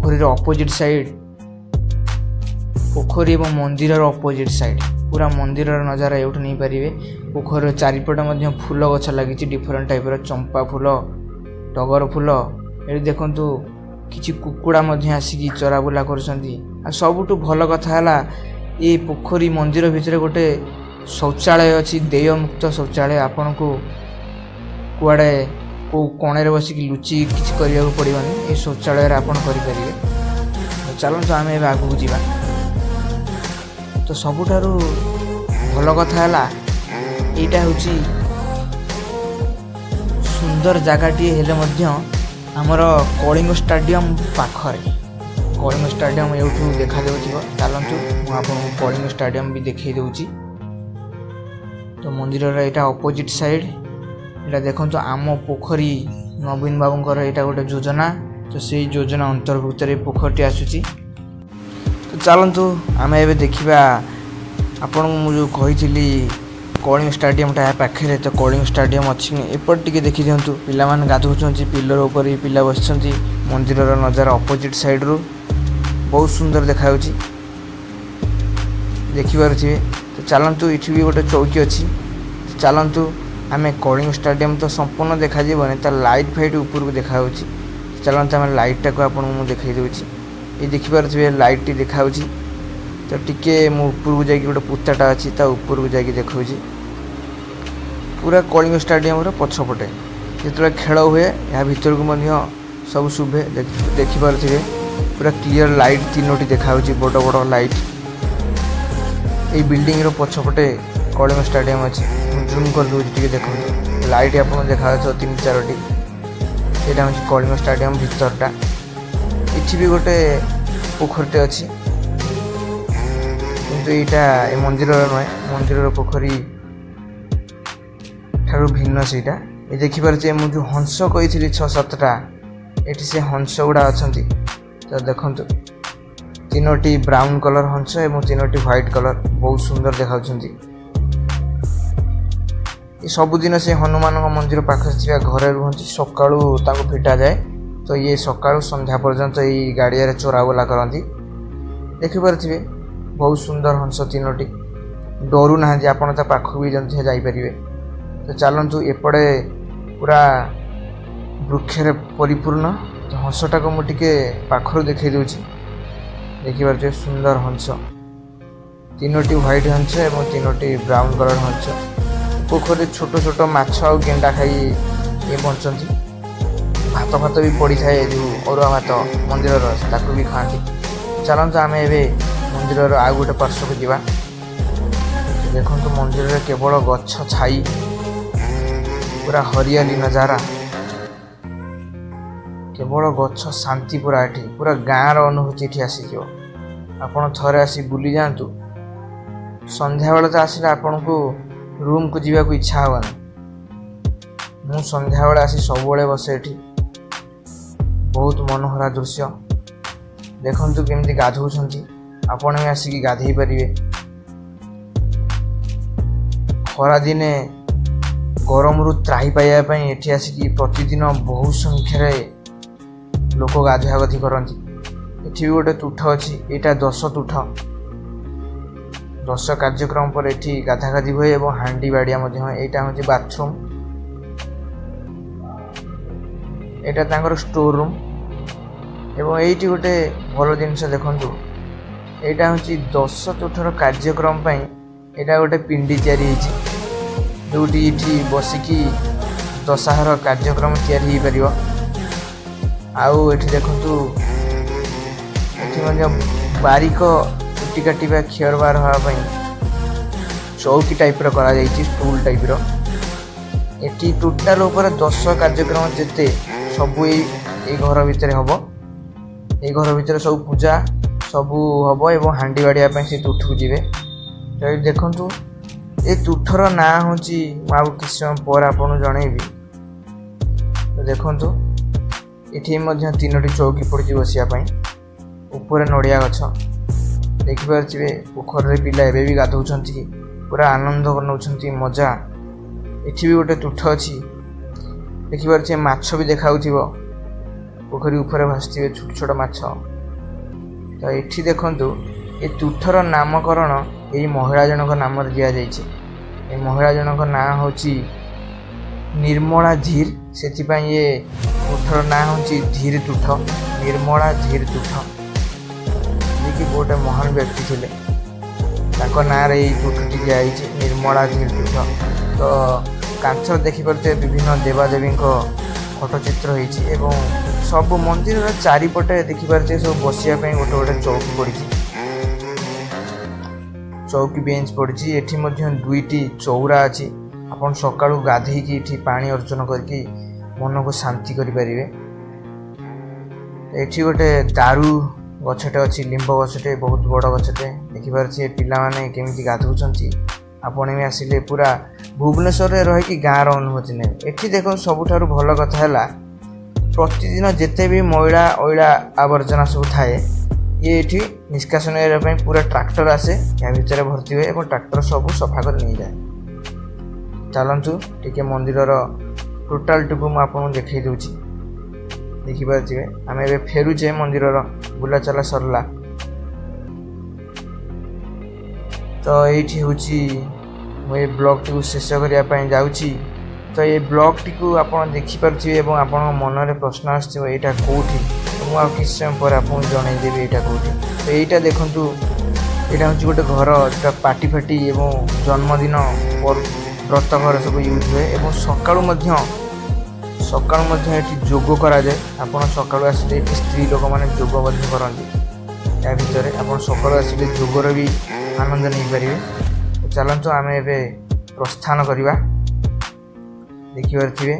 पोखरी opposite side पोखरी एवं मंदिर opposite side पूरा मंदिर नजारा ये नहीं पारे। पोखर चारिपटे फूल गछ लगी डिफरेंट टाइप चंपा फूल टगर फूल ये देखु किसी कुकुड़ा आसिकी चराबुला कर सबुठ भल कथा ये पोखरी मंदिर भितर गोटे शौचालय अच्छी देय मुक्त शौचालय आपन को कुआड़े को कोणे बसिक लुचि किसी करने को पड़ोनी ये शौचालय आप करेंगे। चलते आम ए आगू जा तो सबुठ भल कथा यहाँ हूँ सुंदर जगहटी हेले आमर कलिंग स्टेडियम पाखरे कलिंग स्टेडियम यूँ देखा चलतु मुझे कलिंग स्टेडियम भी देखई दूची। तो मंदिर यहाँ अपोजिट साइड यहाँ देखो आम पोखरी नवीन बाबूंर यहाँ गोटे योजना तो से योजना अंतर्भुक्त पोखरटी आसूची। तो चलतु आम ए देखा आपन मुझे कही कलिंग स्टेडियम टा पाखे तो कलिंग स्टेडियम अच्छी एपट टिके देखी दिंतु पिलामान गाधौं पिलर उपर पिला बस मंदिर नजारा अपोजिट साइड रू बहुत सुंदर देखा देखिपारे। तो चलतु ये भी गोटे चौकी अच्छी चलतु आम कलिंग स्टेडियम तो संपूर्ण देखा तो लाइट फाइट ऊपर को देखा चलते आम लाइट टाक आपको देखई दूची ये देखिपारे लाइट टी देखा तो टिके मु ऊपर को जाकि गोटे पुताटा अच्छी ऊपर को जाकि देखा पूरा कलिंग स्टेडियम पछपटे जो खेल हुए या भीतर को सब शुभे देखिपारे पूरा क्लीयर लाइट तीनोटी देखा बड़ बड़ लाइट ये बिल्डिंग पछपटे कलिंग स्टेडियम अच्छी जूम कर दूसरी देखो लाइट आप देखा 3-4टी यहाँ हूँ कलिंग स्टेडियम भीतरटा ये भी गोटे पोखरटे अच्छी किंतु यहाँ मंदिर नुहे मंदिर पोखरी ठार भिन्न से ये देखिपारे मुझे हंस कही 6-7टा ये से हंस गुड़ा अच्छा तो देखु 3टी ब्राउन कलर हंस और 3टी व्हाइट कलर बहुत सुंदर देखा सबुदिन से हनुमान मंदिर पाखे घरे रुहति सका फिटा जाए तो ये सका संध्या पर्यंत ये गाड़िया चोराबुला करती देखिपारे बहुत सुंदर हंस 3टी डरू ना आपड़ पाख भी जापरेंगे। तो चलतु एपटे पूरा वृक्षर परिपूर्ण तो हंसटा को मुझे पाखर देखई दूची देखिपारे सुंदर हंस 3टी व्हाइट हंस और 3टी ब्राउन कलर हंस पोखरी छोट छोट माछ आ गेंडा खाई ये बंचती भात भात भी पड़ी थाए जो अरुआ भात मंदिर ताकू भी खाती। चलते आम ए मंदिर आउ गोटे पार्श्व को जावा देखो मंदिर केवल गछ छाई पूरा हरियाली नजारा केवल गछ शांति पूरा एठी पूरा गाँव अनुभूति ये आसीज आपड़ थे आसी बुली जातु संध्या बेले तो आसले आपन को रूम को जीवा को इच्छा होगा मु संध्या बेले आसी सब बसे एठी बहुत मनोहरा दृश्य देखु केमती गाधौं आपण भी आसिकी गाधई पारे खरा दिने गरम रु त्राही पाइबापी एठी आसिकी प्रतिदिन बहु संख्यार लोक गाधुआ गाधि करती एठी भी गोटे तुठ अच्छी यहाँ 10 तुठ 10 कार्यक्रम पर एठी गाधागाधि हुए और हांडी बाड़िया यहाँ हूँ बाथरूम यहाँ स्टोर रूम एवं ये गोटे भल जिनस देखु यहाँ हूँ 10 तुठर कार्यक्रम यहाँ गोटे पिंडी तैयारी जोटी ये बसिकी दशहर कार्यक्रम तैयारी हो आउ एठी देखु ये बारिक चुटी काटिबा खियर बार हाँपाई चौकी टाइप करा स्टूल टाइप एटी टोटाल ऊपर 10 कार्यक्रम जिते सबू ये घर भितर हम ये घर भितर सब पूजा सबू हम एवं हांडी बाड़िया से तुठ को जी तो देखु ये तुठर ना हूँ आउ कि समय पर आपको जनइबी तो देखु ये 3टी चौकी पड़ी बसापी ऊपर नड़िया गछ देखिपारे पोखर पिला एवं भी गाधौं पूरा आनंद कर मजा एठी भी गोटे तुठ अच्छी देखिपारे माछ भी देखा पोखरी ऊपर भासुवे छोट छोट माछ तो ये देखु ये तुठर नामकरण यही महिला जनक नाम दि जाइए। महिला जनक ना हूँ निर्मला धीर से ये तुठर ना हूँ धीर तुठ निर्मला धीर तुठ जी गोटे महान व्यक्ति थे ना तुठटी दिखाई निर्मला धीर तुठ। तो कांचर देखिपे विभिन्न देवादेवी फोटोचित्र हो सब मंदिर चारिपटे देखिपे सब बसापी गोटे गोटे चौकी पड़ी चौकी बेंच पड़ी एठी दुईटी चौरा अच्छी आपन सकाळु गाधेकी इठी पानी अर्जन करके मन को शांति करें। एठी गोटे दारू गछटे अच्छी लिंब गछटे बहुत बड़ गछटे देखिपारे पिला माने केमिति गाधौछंती आपण भी आसिले पूरा भुवनेश्वर में रही गाँव अनुभूति ने। एठी देखो सबुठारु भल कथा है प्रतिदिन जिते भी मैला अइला आवर्जना सब थाए ये एठी निष्कासन पूरा ट्रैक्टर आसे या भितर भर्ती हुए और ट्रैक्टर सब सफा कर नहीं जाए। चलतु टिके मंदिर टोटाल टुकु मुझे देखई दूची देखिपे आम ए फेरुचे मंदिर बुला चला सरला। तो ये मुझे ब्लॉग टी शेष करने जाऊँगी। तो ये ब्लॉग टी आप देखिपे और आप मन में प्रश्न आसटा कौटी मुझे किस समय पर आपको जनईदेवी यहाँ कौटी। तो यहाँ देखूँ यहाँ हूँ गोटे घर जो पार्टी फाटी और जन्मदिन व्रत घर सब यूज हुए और सकाळु जोग कराए आप सकाळु आसिले स्त्री लोक मैंने जोग करती या भितर आप सकाळु आसिले जोगर भी आनंद नहीं पारे। चलतु आम ए प्रस्थान करवा देखिपे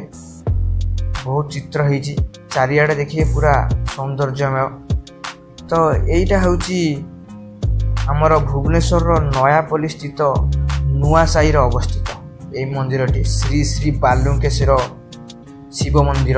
बहुत चित्र होती चारिआडे देखिए पूरा सौंदर्यमय। तो यहीटा हूँ आमर भुवनेश्वर नयापल्ली स्थित नुआ साही अवस्थित यही मंदिरटी श्री श्री बालुकेश्वर शिव मंदिर।